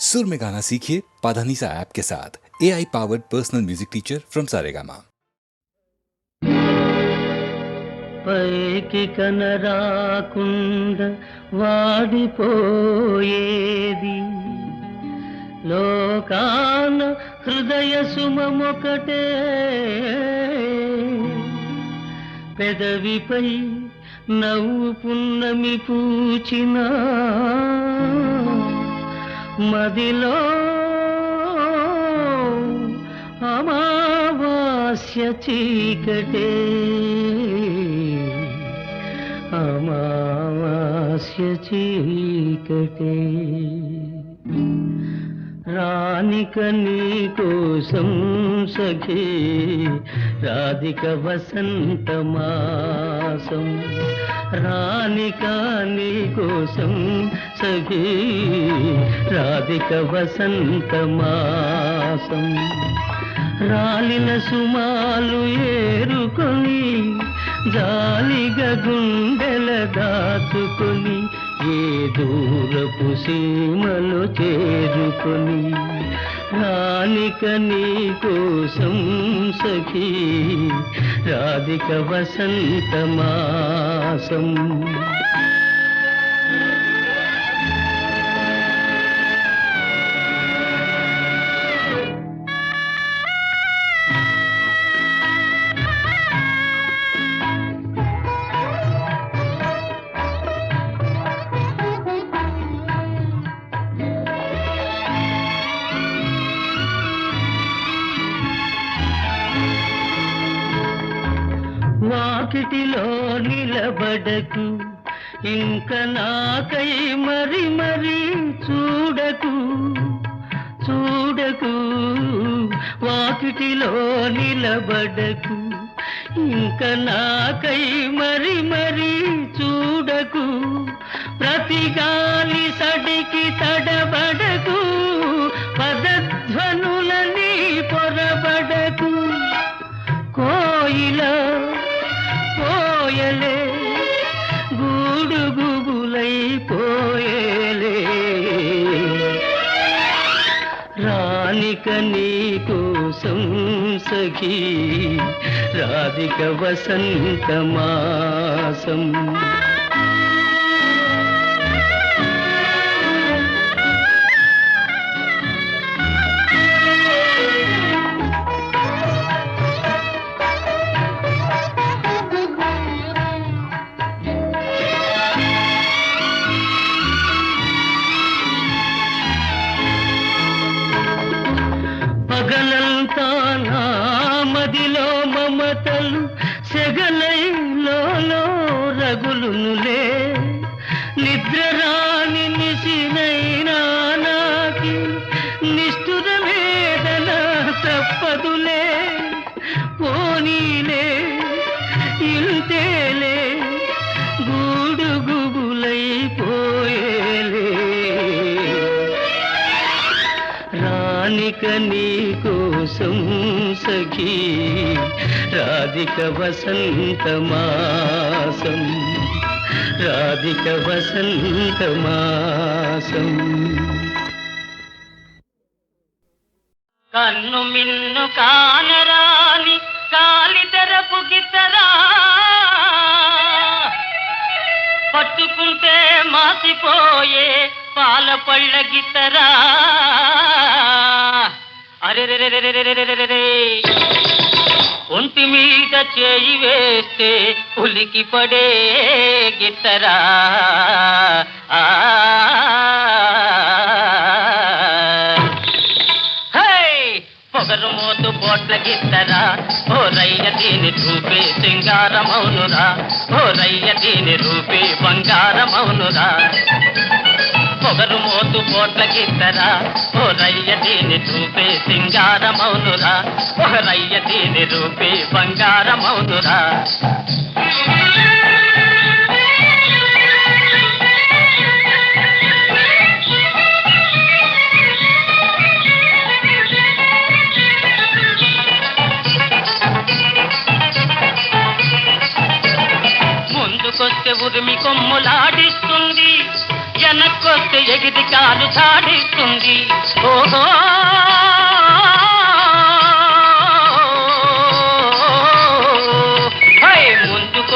सुर में गाना सीखिए पाधानीसा ऐप के साथ। AI powered personal music teacher from Saregama. పైకి కనరాకుండ వాడిపోయేది లోకాన హృదయ సుమమొకటే పెదవిపై నవ్వు పున్నమి పూచిన మదిలో అమావాస్య చీకటే అమావాస్య చీకటే రానిక నీ కోసం సఖీ రాధిక వసంత మాసం రానిక నీ కోసం సఖీ రాధిక వసంత మాసం రాలిన సుమాలు ఏరుకొని జాలిగా గుండెల దాచుకొని ఏ దూరపు సీమలు చేరుకొని రానిక నీ కోసం సఖీ రాధిక వసంత మాసం వాకిటిలో నిలబడకు ఇంక నాకై మరి మరి చూడకు చూడకు వాకిటిలో నిలబడకు ఇంక నాకై మరి మరి చూడకు ప్రతి గాలి సడికి తడబడకు పదధ్వనులని పొరబడకు కోయిల పోయలే గూడుగుబులై పోయలే రానిక నీ కోసం సఖీ రాధిక వసంత మాసం పగలంతా నా మదిలో మమతలు సెగలైలో రగులునులే నిద్ర రాని నిశినైనా నాకి నిష్ఠుర వేదన తప్పదులే పోనీలే ఇంతేలే గూడుగుబులై పోయేలే రానిక నీ కోసం సఖీ రాధిక వసంత మాసం రాధిక వసంత మాసం కన్ను మిన్ను కానరాని కాలితరపు గిత్తరా పట్టుకుంటే మాసిపోయే పాల పళ్ళ గిత్తరా అరెరెరెరెరెరెరెరెరె ఒంటి మీద చేయి వేస్తే ఉలికి పడే గిత్తరా పొగరు మోతు పోట్ల గిత్తరా ఓ రయ్య దీని రూపే సింగారమౌనురా ఓ రయ్య దీని రూపే బంగారమౌనురా పొగరు మోతు పోట్ల గిత్తరా ఓ రయ్య దీని రూపే సింగారమౌనురా ఓ రయ్య దీని రూపే బంగారమౌనురా ముందుకొస్తే ఉరిమి కొమ్ములాడిస్తుంది, వెనక్కొస్తే ఎగిరి కాలు చాడిస్తుంది.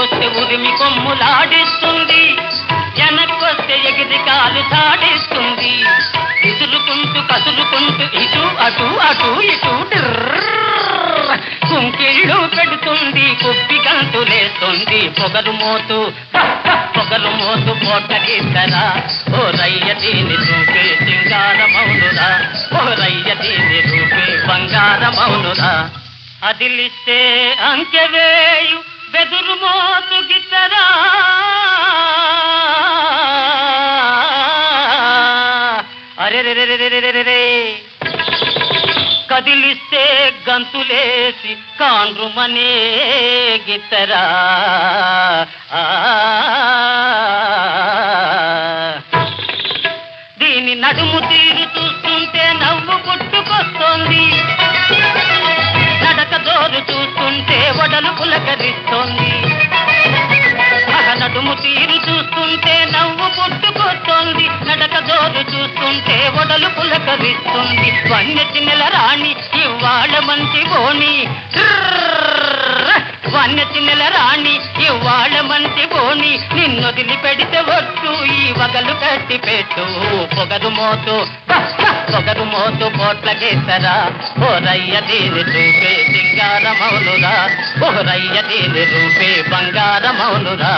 ముందుకొస్తే ఉరిమి కొమ్ములాడిస్తుంది, వెనక్కొస్తే ఎగిరి కాలు సాడిస్తుంది. విసురుకుంటూ కసురుకుంటూ ఇటు అటు అటు ఇటు కుంకిళ్ళు పెడుతుంది, కుప్పి గంతులేస్తుంది. పొగరు మోతు పోట గీతరా, ఓ రయ్య దీని రూపే సింగారమౌనురా, ఓ రయ్య దీని రూపే బంగారమౌనురా. అదిలిస్తే అంకెవేయు బెదురు మోతు గిత్తరా, అరెరెరెరెరెరెరె కదిలిస్తే గంతులేసి కాండ్రుమనే గిత్తరా. దీని నడుము తీరు చూస్తుంటే నవ్వు పుట్టుకొస్తోంది, నడక జోరు చూస్తుంటే వడలు పులకరిస్తోంది. నడుము తీరు చూస్తుంటే నవ్వు పుట్టుకొస్తోంది, నడక జోరు చూస్తుంటే వడలు పులకరిస్తుంది. వన్యచి నెల రాణి ఇవాళ మంచి బోని, వన్యచి నెల రాణి ఇవాళ మంచి బోని. నిన్నొదిలి పెడితే వద్దు ఈ వగలు కట్టి పెట్టు. పొగరు మోతు పోట్ల గీతరా, ఓ రయ్య దీని రూపే సింగారమౌనురా, ఓ రయ్య దీని రూపే బంగారమౌనురా.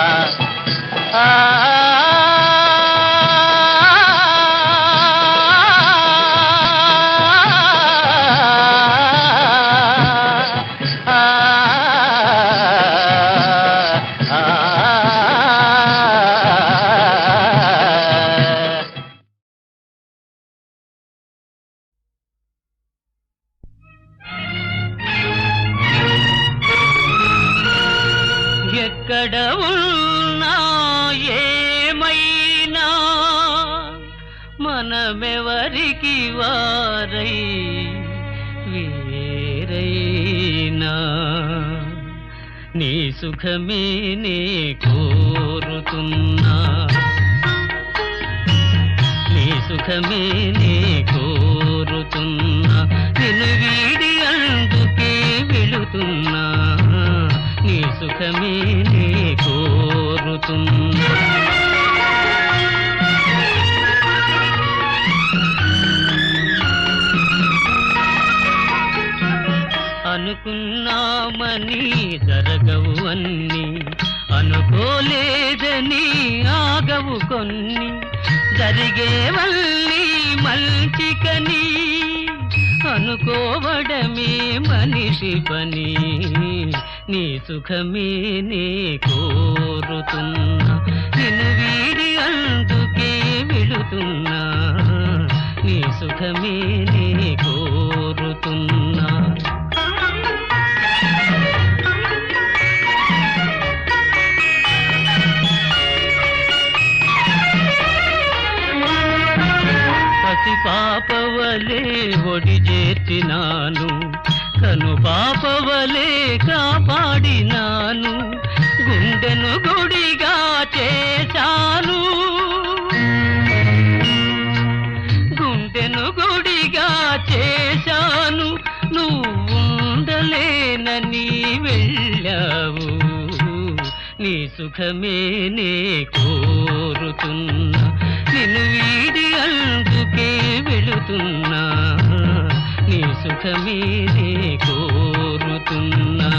ఎక్కడ ఉన్నా ఏమైనా మనమెవరికి వారై వేరైనా, నీ సుఖమే నే కోరుతున్నా, నీ సుఖమే నే కోరుతున్నా. నిన్ను వీడి అందుకే వెళుతున్నా, నీ సుఖమే నే కోరుతున్నా. అనుకున్నామని జరగవు అన్ని, అనుకోలేదని ఆగవు కొన్ని. జరిగేవల్లి మంచికని అనుకోవడమే మనిషి పని, నీ సుఖమే నే కోరుతున్నా. నిన్ను వీడి అందుకే వెళుతున్నా, నీ సుఖమే నే కోరుతున్నా. పసి పాపవలే ఒడి చేర్చినాను, కను పాపవలే కాపాడినాను. గుండెను గుడిగా చేశాను, గుండెను గుడిగా చేశాను. నువ్వుండలేనని వెళ్ళావు, నీ సుఖమే నే కోరుతున్నా. నిన్ను వీడి అందుకే వెళుతున్నా, నీ సుఖమే నే కోరుతున్నా.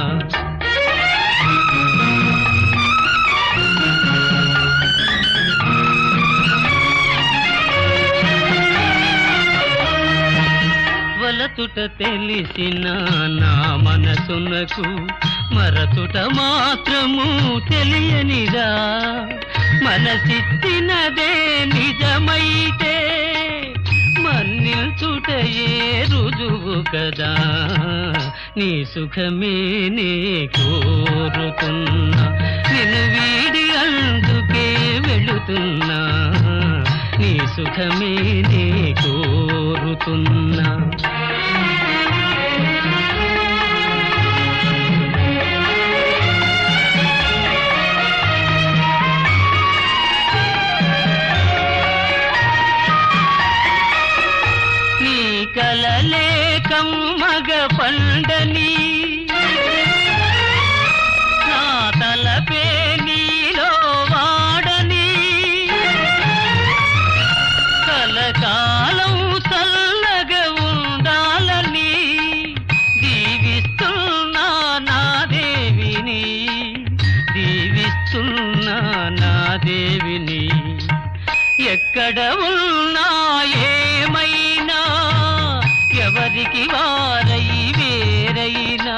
వలతుట తెలిసిన నా మనసునకు మరతుట మాత్రము తెలియనిదా. మనసిచ్చినదే నిజమైతే మన్నిల్చుటయే రుజువు కదా. నీ సుఖమే నే కోరుతున్నా, నిన్ను వీడి అందుకే వెళుతున్నా, నీ సుఖమే నే కోరుతున్నా. కలలే కమ్మగ పండని నా తలపే ఎక్కడ ఉన్నా ఏమైనా ఎవరికి వారై వేరైనా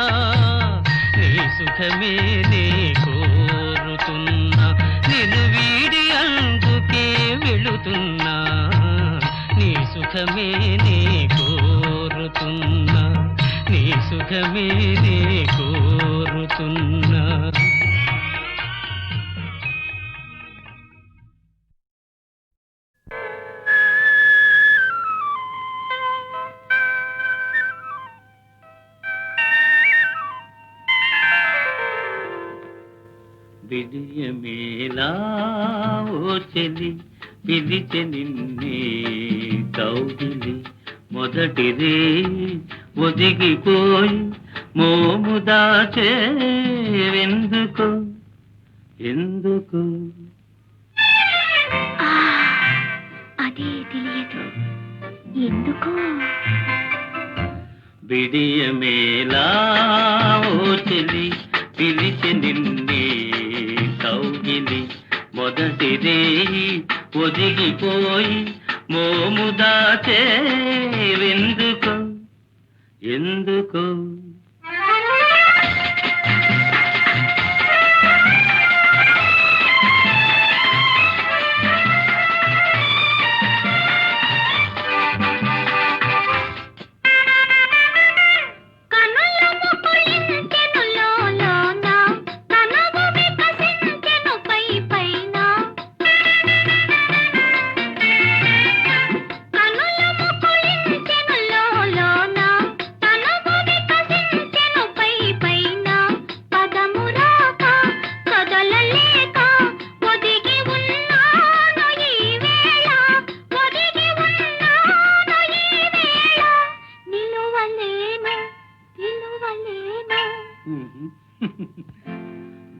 నీ సుఖమే నే కోరుతున్నా నిన్ను వీడి అందుకే వెళుతున్నా నీ సుఖమే నే కోరుతున్నా నీ సుఖమే నే కోరుతున్నా. విజయమేలా ఓ చెలి పిలిచె నిన్నే కౌగిలి మొదటి రే ఒదిగిపోయి మోము దాచేవెందుకు ఎందుకు అదే తెలియదు ఎందుకు. విడియమేలా ఓ చెలి పిలిచె నిన్నే కౌగిలి మొదటి రే ఒదిగిపోయి మోము దాచేవెందుకు ఎందుకు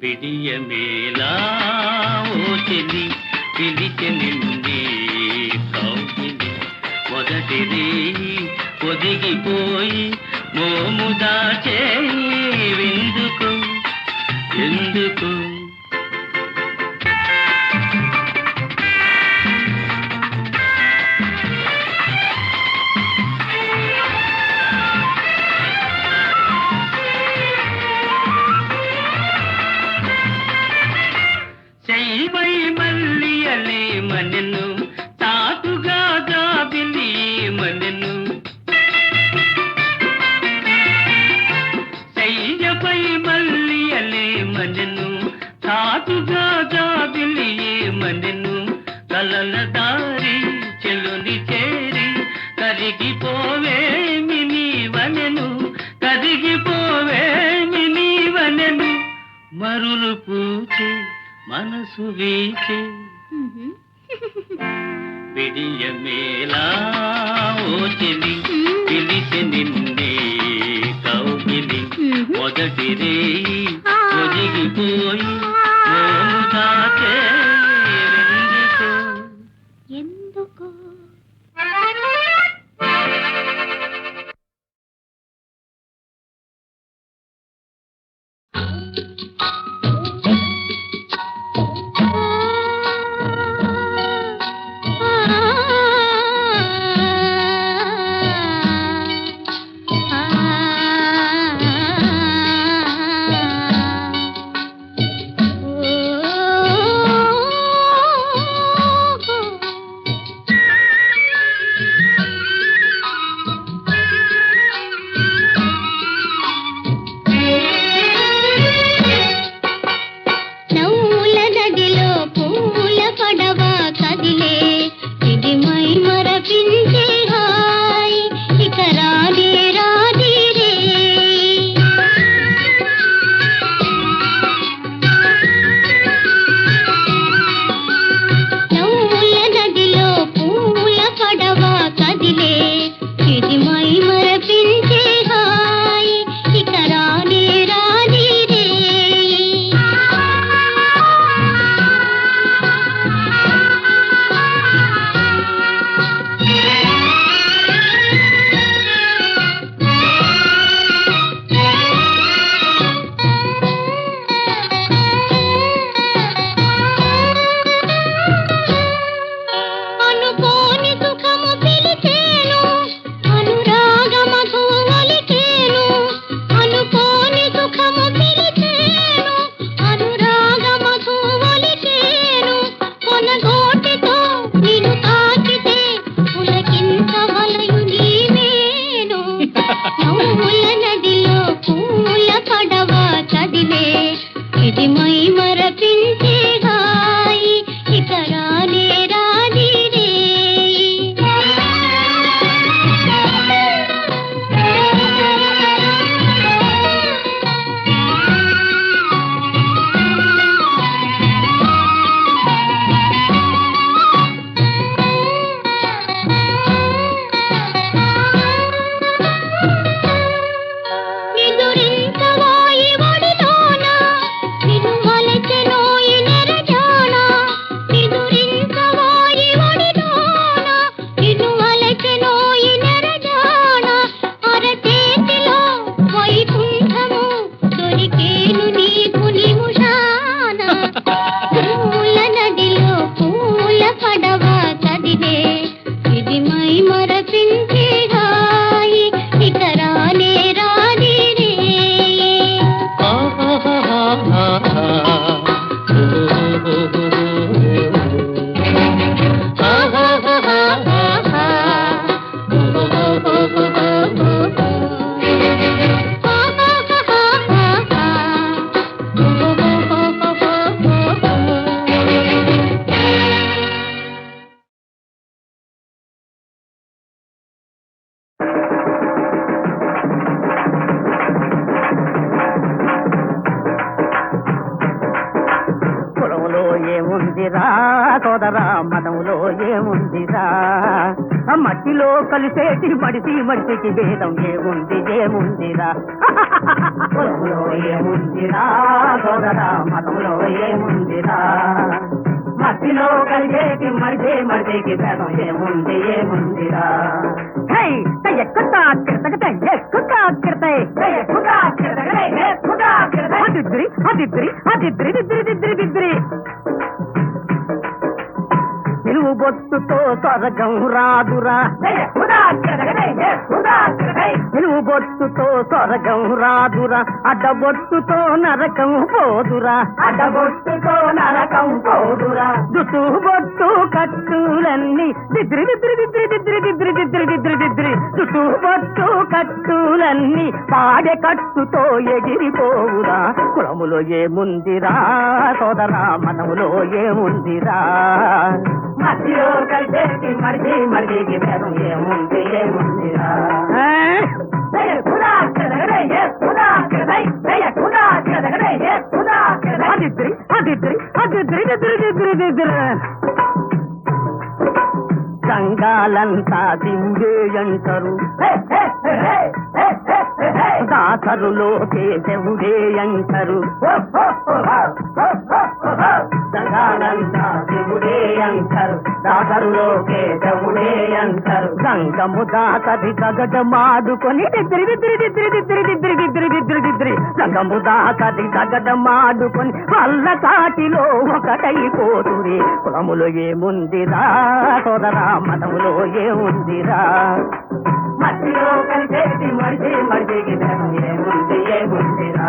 విడియమేలా ఓ చెలి పిలిచె నిన్నే కౌగిలి మొదటి రే ఒదిగిపోయి మోము దాచేవెందుకు ఎందుకు శైవై మల్లియలే మనెను తాటుగా జాబిలి మనెను శైవై మల్లియలే మనెను తాటుగా జాబిలి మనెను కలల దారి చెలుని చేరి కరిగిపోవేమి నీవనెను కరిగిపోవేమి నీవనెను మరులు పూచే మనసు వీచే విడియమేలా ఓ చెలి పిలిచె నిన్నే కౌగిలి మొదటి రే ఒదిగిపోయి మోము దాచేవెందుకు ఎందుకు. ఏముందిరా సోదరా మతములో ఏముందిరా మట్టిలో కలిసేటి మడిసికి భేదం ఏముందిరా కులములో ఏముందిరా సోదరా మతములో ఏముందిరా మట్టిలో కలిసేటి మడిసికి భేదం ఏముందిరా ఎక్కుతా నిలువు బొట్టుతో స్వర్గం రాదురా నిలువు బొట్టుతో స్వర్గం రాదురా అడ్డబొట్టుతో నరకం పోదురా జుట్టు బొట్టు కట్టులన్నీ జుట్టు బొట్టు కట్టులన్నీ పాడె కట్టుతో ఎగిరిపోవురా కులములో ఏముందిరా సోదరా మనములో ఏముందిరా మధ్యలో కలిసేటి మడికి భేదం ఏముందిరా సంఘాలంతా దింగే అంటారు దాసరులో కేశవుడే అంటారు సంఘాలంతా శివుడే అంటారు దాసరులో కేశవుడే అంటారు సంగము దాసరి సగటమాడుకొని సంగము దాసరి సగటమాడుకొని వల్ల కాటిలో ఒకటైపోతురే కులములో ఏముందిరా సోదరా మతములో ఏముందిరా మధ్యలో కలిసేటి మడిసికి ఏముందిరా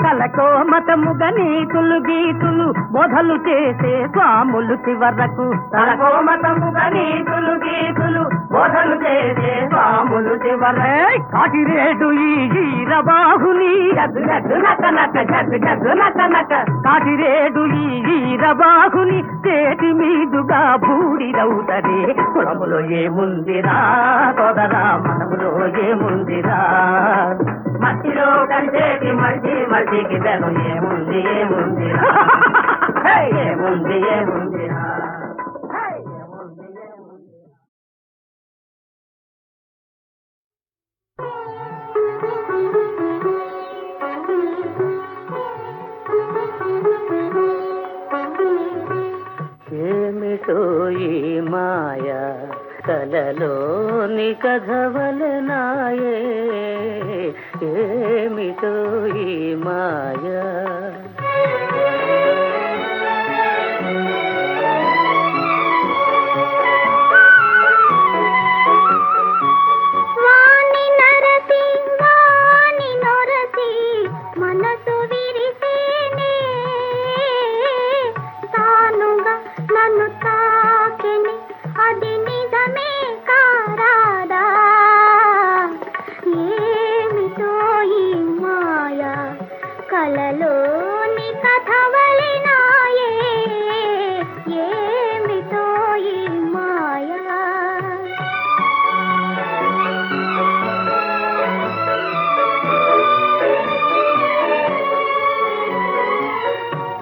కలకో మతముగా నీతులు గీతులు మొదలు చేసే స్వాములు చివరకు కలకో మతముగా నీతులు గీతులు మొదలు చేసే స్వాములు చివరకు కాటిరేడు ఈ రబాహుని కాటిరేడు ఈ రబాహుని చేతి మీదుగా బూడిదవుతది కులములో ఏముందిరా సోదరా మనములో ఏముందిరా మట్టిలో కలిసేటి మడికి బెలం ఏముందిరా ఏముందిరా ఏమిటో ఈ మాయ కలలోని కథవలనాయే ఏమిటో ఈ మాయ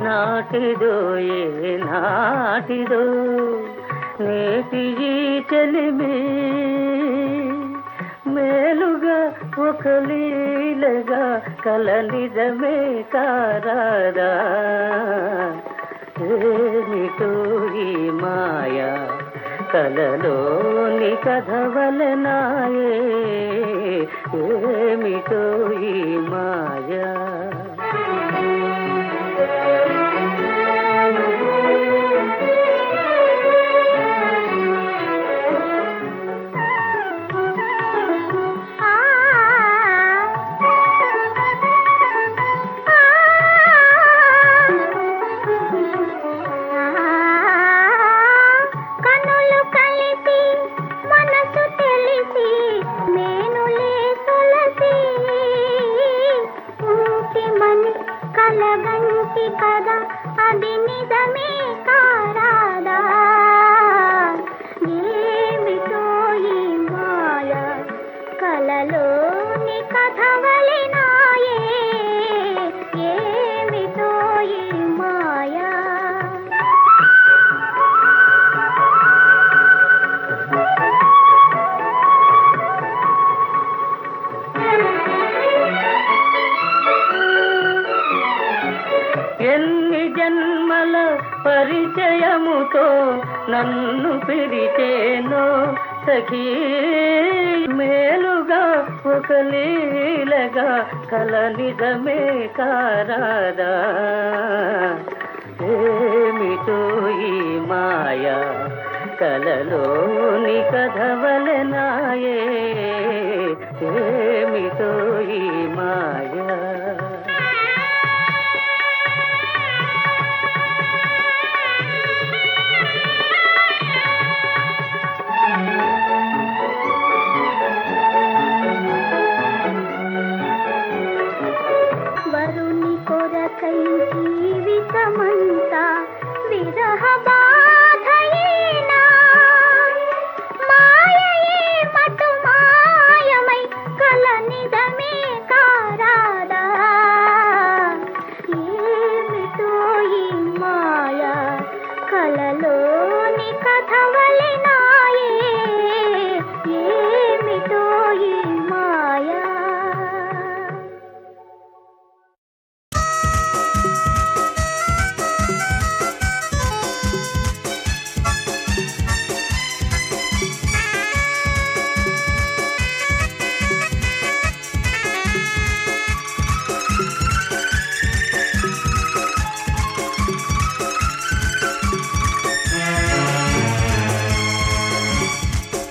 నాటిదో ఏ నాటిదో నేటి ఈ చెలిమి మేలుగా ఒక లీలగా కల నిజమే కారాదా ఏమిటో ఈ మాయ కలలోని కథవలనాయే ఏమిటో ఈ మాయ అది నిజమే కారాదా పరిచయముతో నన్ను పిలిచేనో సఖీ మేలుగా ఒక లీలగా కల నిజమే కారాదా ఏమిటో ఈ మాయా కలలోని కథవలెనాయే ఏమిటో ఈ మాయా వరుని కొరకై జీవితమంతా విరహ బాధయేనా మాయయే మటు మాయమై కల నిజమే కారాదా ఏమిటో ఈ మాయా కలలోని కథవలెనాయే ఏమిటో ఈ మాయా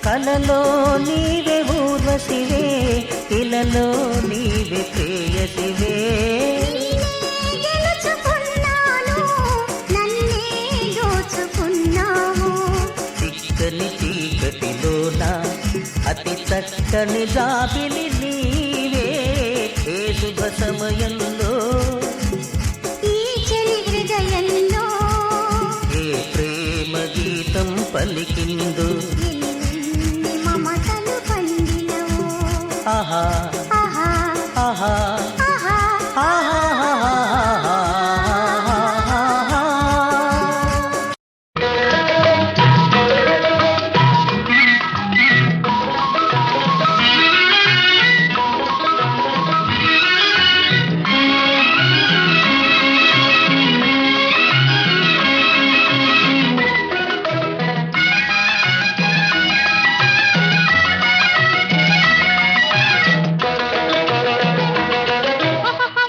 కలలో నీవే ఊర్వశివే ఇలలో నీవే ప్రేయసివే గెలుచుకున్నాను నన్నే దోచుకున్నావు చిక్కని చీకటిలోన అతి చక్కని జాబిలి నీవే ఏ శుభ సమయంలో ఈ చెలి హృదయంలో ఏ ప్రేమ గీతం పలికిందో ఎన్ని మమతలు పండినవు ఆహా ఆహా ఆహా ఆహా ఆహా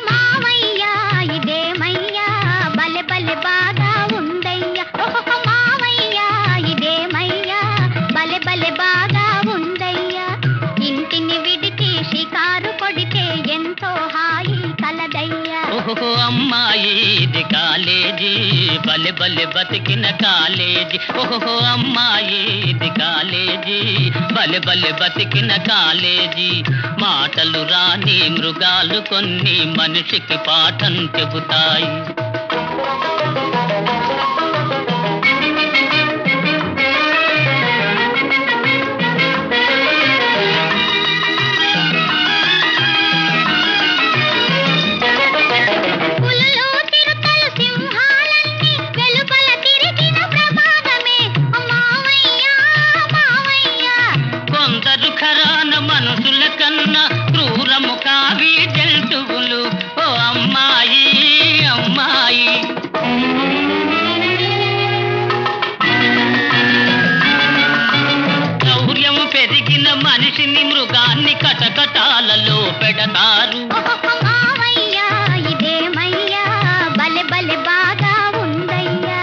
మావయ్యా ఇదేమయ్యా బలె బలె బాగా ఉందయ్యా మావయ్యా ఇదేమయ్యా బలె బలె బాగా ఉందయ్యా ఇంటిని విడిచి షికారు కొడితే ఎంతో హాయి కలదయ్యా ఓహో అమ్మాయి ఇది కాలేజీ బలె బలె బతికిన కాలేజీ ఓహో అమ్మాయి ఇది కాలేజీ బలె బలె బతికిన కాలేజీ మాటలు రాని మృగాలు కొన్ని మనిషికి పాఠం చెబుతాయి పులులు చిరుతలు సింహాలన్నీ వెలుపల తిరిగిన ప్రమాదమే మావయ్యా మావయ్యా కొందరు ఖరాన మనుషుల కన్నా క్రూరము కావి జంతువులు ఓ అమ్మాయి అమ్మాయి శౌర్యము పెరిగిన మనిషిని మృగాన్ని కటకటాలలో పెడతారు మావయ్యా ఇదేమయ్యా బలె బలె బాగా ఉందయ్యా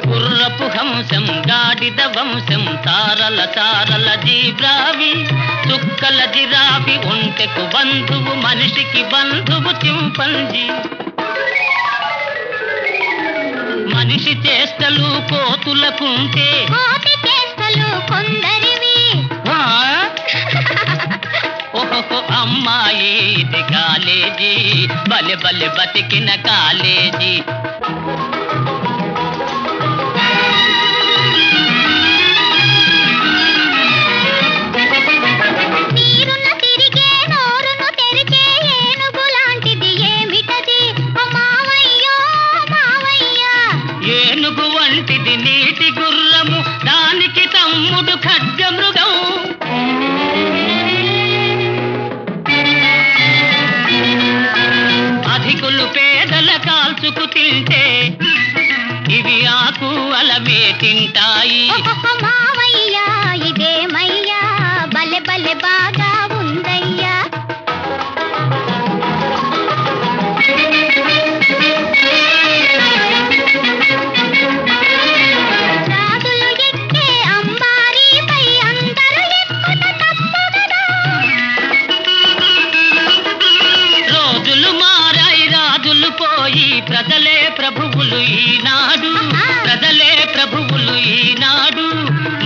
గుర్రపు హంసం గాడిద వంశం తారల తారల జీబ్రావి చుక్కల జిరాఫీ ఒంటెకు బంధువు మనిషికి బంధువు చింపంజీ మనిషి చేష్టలు కోతులకుంటే కోటి చేష్టలు కొందరివి ఆ? ఓహో అమ్మాయి ఇది కాలేజీ బలె బలె బతికిన కాలేజీ తీరున తిరిగే నోరును తెరిచే ఏనుగు లాంటిది ఏమిటది ఓ మావయ్యో మావయ్యా ఏనుగు వంటిది నీటి గుర్రము దానికి తమ్ముడు ఖడ్గమృగం తింటే ఇవి ఆకు అలమే తింటాయి. మావయ్యా ఇదేమయ్యా బలె బలె బాగా ఉందయ్యా. రాజులు ఎక్కే అంబారీపై అందరూ ఎక్కుట తప్పు కదా. రోజులు మారాయి రాజులు పోయి ప్రజలే ప్రభువులు ఈనాడు. ప్రజలే ప్రభువులు ఈనాడు.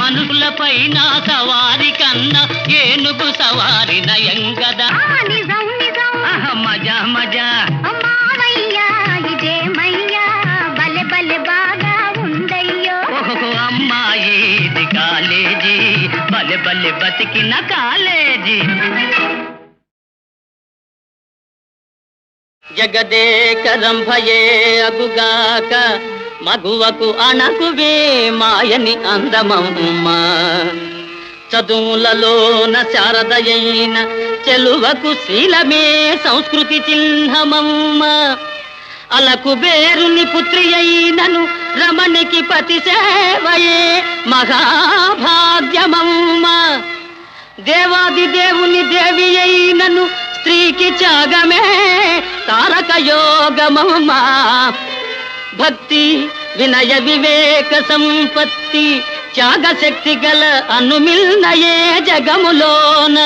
మనుషులపైన సవారి కన్నా ఏనుగు సవారి నయం కదా. నిజం నిజం మజా మజా. మావయ్యా ఇదేమయ్యా బలె బలె బాగా ఉందయ్యో. ఓహో అమ్మాయి ఇది కాలేజీ బలె బలె బతికిన కాలేజీ. జగదేకరంభయే అగుగాక మగువకు అణకువే మాయని అందమమ్మ. చదువులలోన శారదయైన చెలువకు శీలమే సంస్కృతి చిహ్నమమ్మ. అలకు బేరుని పుత్రి అయినను రమణికి పతి సేవయే మహాభాగ్యమమ్మ. దేవాది దేవుని దేవి అయినను స్త్రీకి త్యాగమే తారక యోగమమ్మ. భక్తి వినయ వివేక సంపత్తి త్యాగ శక్తి గల అనుమిల్నయే జగములోన.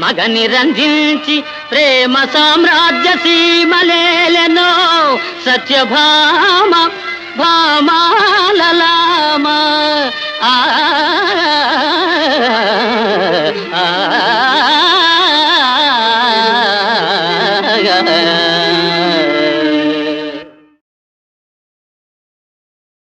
మగని రంజించి ప్రేమ సామ్రాజ్య సీమలేలెనో సత్యభామ భామా.